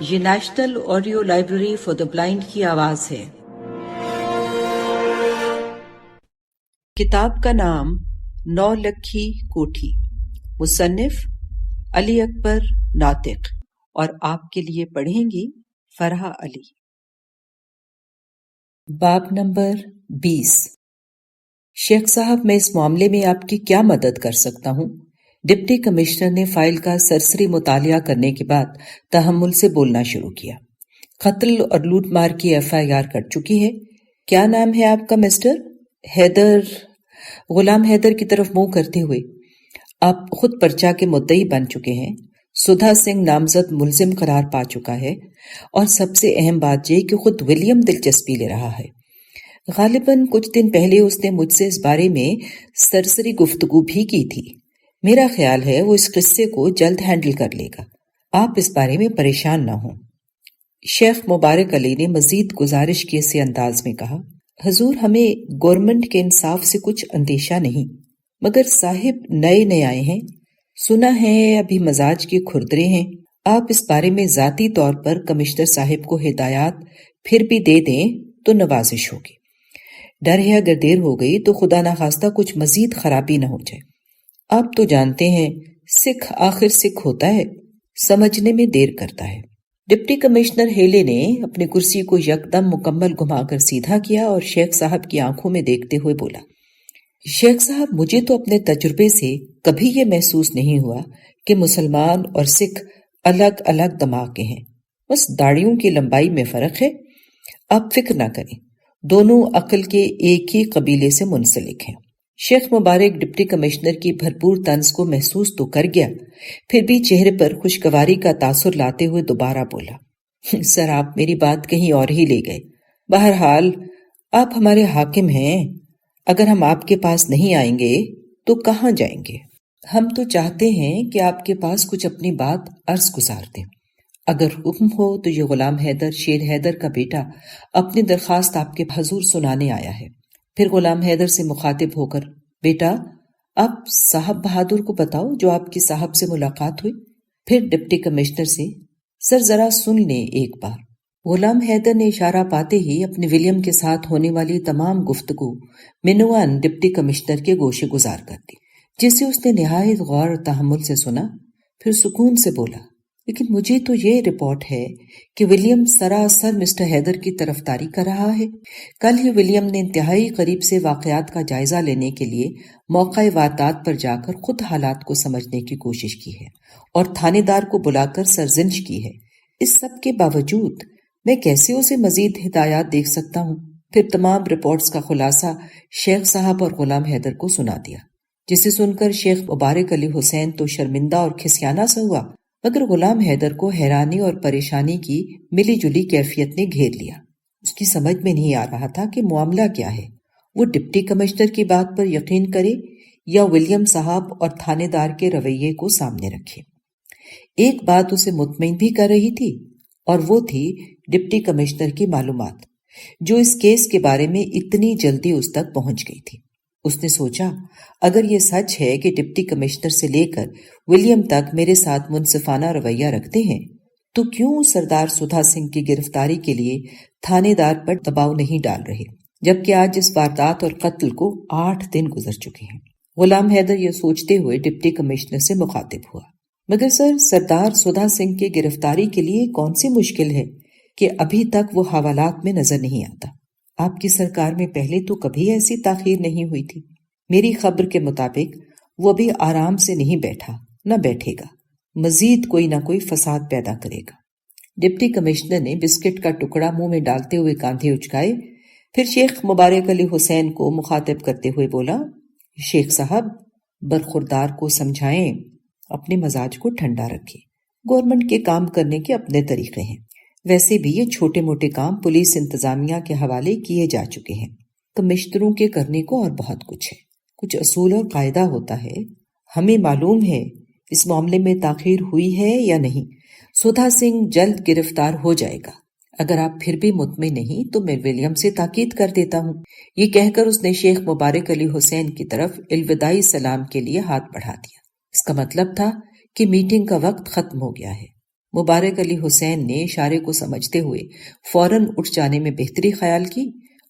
یہ national audio library for the blind کی آواز ہے۔ کتاب کا نام 9 لکھی کوٹھی، مصنف علی اکبر ناطق، اور آپ کے لیے پڑھیں گی فرحہ علی۔ باب نمبر 20۔ شیخ صاحب، میں اس معاملے میں آپ کی کیا مدد کر سکتا ہوں؟ ڈپٹی کمشنر نے فائل کا سرسری مطالعہ کرنے کے بعد تحمل سے بولنا شروع کیا۔ قتل اور لوٹ مار کی FIR کٹ چکی ہے۔ کیا نام ہے آپ کا مسٹر؟ حیدر۔ غلام حیدر کی طرف منہ کرتے ہوئے، آپ خود پرچہ کے مدعی بن چکے ہیں۔ سدھا سنگھ نامزد ملزم قرار پا چکا ہے، اور سب سے اہم بات یہ کہ خود ولیم دلچسپی لے رہا ہے۔ غالباً کچھ دن پہلے اس نے مجھ سے اس بارے میں سرسری گفتگو بھی کی تھی۔ میرا خیال ہے وہ اس قصے کو جلد ہینڈل کر لے گا، آپ اس بارے میں پریشان نہ ہوں۔ شیخ مبارک علی نے مزید گزارش کے سے انداز میں کہا، حضور، ہمیں گورنمنٹ کے انصاف سے کچھ اندیشہ نہیں، مگر صاحب نئے آئے ہیں، سنا ہے ابھی مزاج کے کھردرے ہیں۔ آپ اس بارے میں ذاتی طور پر کمشنر صاحب کو ہدایات پھر بھی دے دیں تو نوازش ہوگی۔ ڈر ہے اگر دیر ہو گئی تو خدا نخواستہ کچھ مزید خرابی نہ ہو جائے۔ آپ تو جانتے ہیں سکھ آخر سکھ ہوتا ہے، سمجھنے میں دیر کرتا ہے۔ ڈپٹی کمشنر ہیلے نے اپنی کرسی کو یکدم مکمل گھما کر سیدھا کیا اور شیخ صاحب کی آنکھوں میں دیکھتے ہوئے بولا، شیخ صاحب، مجھے تو اپنے تجربے سے کبھی یہ محسوس نہیں ہوا کہ مسلمان اور سکھ الگ الگ دماغ کے ہیں، بس داڑھیوں کی لمبائی میں فرق ہے۔ آپ فکر نہ کریں، دونوں عقل کے ایک ہی قبیلے سے منسلک ہیں۔ شیخ مبارک ڈپٹی کمشنر کی بھرپور طنز کو محسوس تو کر گیا، پھر بھی چہرے پر خوشگواری کا تاثر لاتے ہوئے دوبارہ بولا، سر آپ میری بات کہیں اور ہی لے گئے۔ بہرحال آپ ہمارے حاکم ہیں، اگر ہم آپ کے پاس نہیں آئیں گے تو کہاں جائیں گے؟ ہم تو چاہتے ہیں کہ آپ کے پاس کچھ اپنی بات عرض گزار دیں۔ اگر حکم ہو تو یہ غلام حیدر، شیر حیدر کا بیٹا، اپنی درخواست آپ کے حضور سنانے آیا ہے۔ پھر غلام حیدر سے مخاطب ہو کر، بیٹا آپ صاحب بہادر کو بتاؤ جو آپ کی صاحب سے ملاقات ہوئی۔ پھر ڈپٹی کمشنر سے، سر ذرا سن لیں ایک بار۔ غلام حیدر نے اشارہ پاتے ہی اپنے ولیم کے ساتھ ہونے والی تمام گفتگو منوان ڈپٹی کمشنر کے گوشے گزار کر دی، جسے اس نے نہایت غور اور تحمل سے سنا۔ پھر سکون سے بولا، لیکن مجھے تو یہ رپورٹ ہے کہ ولیم سراسر مسٹر حیدر کی طرفداری کر رہا ہے۔ کل ہی ولیم نے انتہائی قریب سے واقعات کا جائزہ لینے کے لیے موقع واردات پر جا کر خود حالات کو سمجھنے کی کوشش کی ہے اور تھانے دار کو بلا کر سرزنش کی ہے۔ اس سب کے باوجود میں کیسے اسے مزید ہدایات دیکھ سکتا ہوں؟ پھر تمام رپورٹس کا خلاصہ شیخ صاحب اور غلام حیدر کو سنا دیا، جسے سن کر شیخ مبارک علی حسین تو شرمندہ اور کھسیانہ سا ہوا، مگر غلام حیدر کو حیرانی اور پریشانی کی ملی جلی کیفیت نے گھیر لیا۔ اس کی سمجھ میں نہیں آ رہا تھا کہ معاملہ کیا ہے، وہ ڈپٹی کمشنر کی بات پر یقین کرے یا ولیم صاحب اور تھانے دار کے رویے کو سامنے رکھے۔ ایک بات اسے مطمئن بھی کر رہی تھی، اور وہ تھی ڈپٹی کمشنر کی معلومات، جو اس کیس کے بارے میں اتنی جلدی اس تک پہنچ گئی تھی۔ اس نے سوچا، اگر یہ سچ ہے کہ ڈپٹی کمشنر سے لے کر ولیم تک میرے ساتھ منصفانہ رویہ رکھتے ہیں، تو کیوں سردار سدھا سنگھ کی گرفتاری کے لیے تھانے دار پر دباؤ نہیں ڈال رہے، جبکہ آج اس واردات اور قتل کو 8 دن گزر چکے ہیں؟ غلام حیدر یہ سوچتے ہوئے ڈپٹی کمشنر سے مخاطب ہوا، مگر سر، سردار سدھا سنگھ کی گرفتاری کے لیے کون سی مشکل ہے کہ ابھی تک وہ حوالات میں نظر نہیں آتا؟ آپ کی سرکار میں پہلے تو کبھی ایسی تاخیر نہیں ہوئی تھی۔ میری خبر کے مطابق وہ ابھی آرام سے نہیں بیٹھا، نہ بیٹھے گا، مزید کوئی نہ کوئی فساد پیدا کرے گا۔ ڈپٹی کمشنر نے بسکٹ کا ٹکڑا منہ میں ڈالتے ہوئے کاندھے اچکائے، پھر شیخ مبارک علی حسین کو مخاطب کرتے ہوئے بولا، شیخ صاحب برخوردار کو سمجھائیں، اپنے مزاج کو ٹھنڈا رکھیں، گورنمنٹ کے کام کرنے کے اپنے طریقے ہیں، ویسے بھی یہ چھوٹے موٹے کام پولیس انتظامیہ کے حوالے کیے جا چکے ہیں، کمشنروں کے کرنے کو اور بہت کچھ ہے، کچھ اصول اور قاعدہ ہوتا ہے، ہمیں معلوم ہے اس معاملے میں تاخیر ہوئی ہے یا نہیں۔ سدھا سنگھ جلد گرفتار ہو جائے گا، اگر آپ پھر بھی مطمئن نہیں تو میں ولیم سے تاکید کر دیتا ہوں۔ یہ کہہ کر اس نے شیخ مبارک علی حسین کی طرف الوداعی سلام کے لیے ہاتھ بڑھا دیا۔ اس کا مطلب تھا کہ میٹنگ کا وقت ختم ہو گیا ہے۔ مبارک علی حسین نے اشارے کو سمجھتے ہوئے فوراً اٹھ جانے میں بہتری خیال کی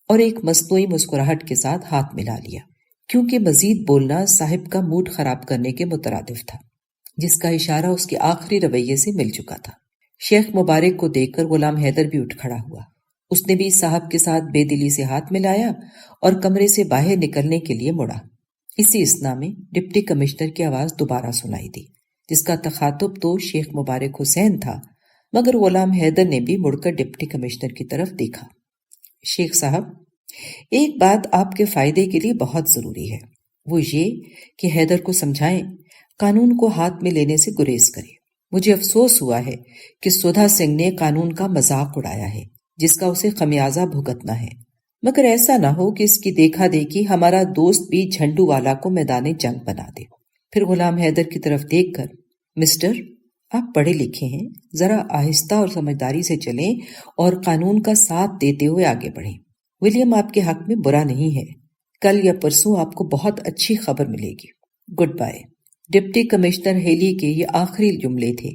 اور ایک مصنوعی مسکراہٹ کے ساتھ ہاتھ ملا لیا، کیونکہ مزید بولنا صاحب کا موڈ خراب کرنے کے مترادف تھا، جس کا اشارہ اس کے آخری رویے سے مل چکا تھا۔ شیخ مبارک کو دیکھ کر غلام حیدر بھی اٹھ کھڑا ہوا۔ اس نے بھی صاحب کے ساتھ بے دلی سے ہاتھ ملایا اور کمرے سے باہر نکلنے کے لیے مڑا۔ اسی اثنا میں ڈپٹی کمشنر کی آواز دوبارہ سنائی دی، جس کا تخاطب تو شیخ مبارک حسین تھا، مگر غلام حیدر نے بھی مڑ کر ڈپٹی کمشنر کی طرف دیکھا۔ شیخ صاحب، ایک بات آپ کے فائدے کے لیے بہت ضروری ہے، وہ یہ کہ حیدر کو سمجھائیں قانون کو ہاتھ میں لینے سے گریز کرے۔ مجھے افسوس ہوا ہے کہ سدھا سنگھ نے قانون کا مذاق اڑایا ہے، جس کا اسے خمیازہ بھگتنا ہے، مگر ایسا نہ ہو کہ اس کی دیکھا دیکھی ہمارا دوست بھی جھنڈو والا کو میدان جنگ بنا دے۔ پھر غلام حیدر کی طرف دیکھ کر، مسٹر، آپ پڑھے لکھے ہیں، ذرا آہستہ اور سمجھداری سے چلیں اور قانون کا ساتھ دیتے ہوئے آگے بڑھیں۔ ولیم آپ کے حق میں برا نہیں ہے، کل یا پرسوں آپ کو بہت اچھی خبر ملے گی۔ Good bye. ڈپٹی کمشنر ہیلی کے یہ آخری جملے تھے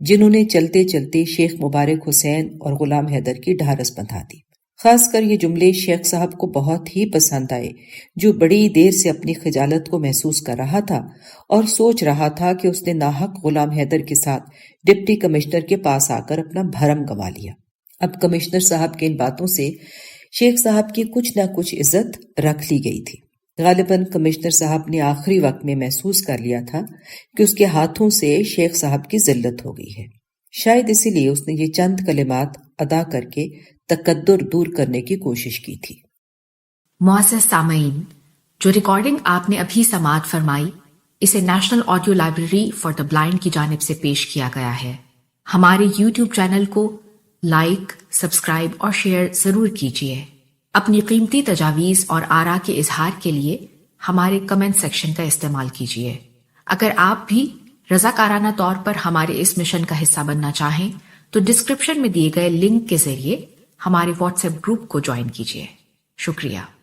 جنہوں نے چلتے چلتے شیخ مبارک حسین اور غلام حیدر کی ڈھارس بندھا دی۔ خاص کر یہ جملے شیخ صاحب کو بہت ہی پسند آئے، جو بڑی دیر سے اپنی خجالت کو محسوس کر رہا تھا اور سوچ رہا تھا کہ اس نے ناحق غلام حیدر کے ساتھ ڈپٹی کمشنر کے پاس آ کر اپنا بھرم گنوا لیا۔ اب کمشنر صاحب کے ان باتوں سے شیخ صاحب کی کچھ نہ کچھ عزت رکھ لی گئی تھی۔ غالباً کمشنر صاحب نے آخری وقت میں محسوس کر لیا تھا کہ اس کے ہاتھوں سے شیخ صاحب کی ذلت ہو گئی ہے، شاید اسی لیے اس نے یہ چند کلمات ادا کر کے تقدر دور کرنے کی کوشش کی تھی۔ معزز سامعین، جو ریکارڈنگ آپ نے ابھی سماعت فرمائی، اسے national audio library for the blind کی جانب سے پیش کیا گیا ہے۔ ہمارے یوٹیوب چینل کو لائک، سبسکرائب اور شیئر ضرور کیجیے۔ اپنی قیمتی تجاویز اور آراء کے اظہار کے لیے ہمارے کمنٹ سیکشن کا استعمال کیجیے۔ اگر آپ بھی رضاکارانہ طور پر ہمارے اس مشن کا حصہ بننا چاہیں تو ڈسکرپشن میں دیے گئے لنک کے ذریعے ہمارے واٹس ایپ گروپ کو جوائن کیجیے۔ شکریہ۔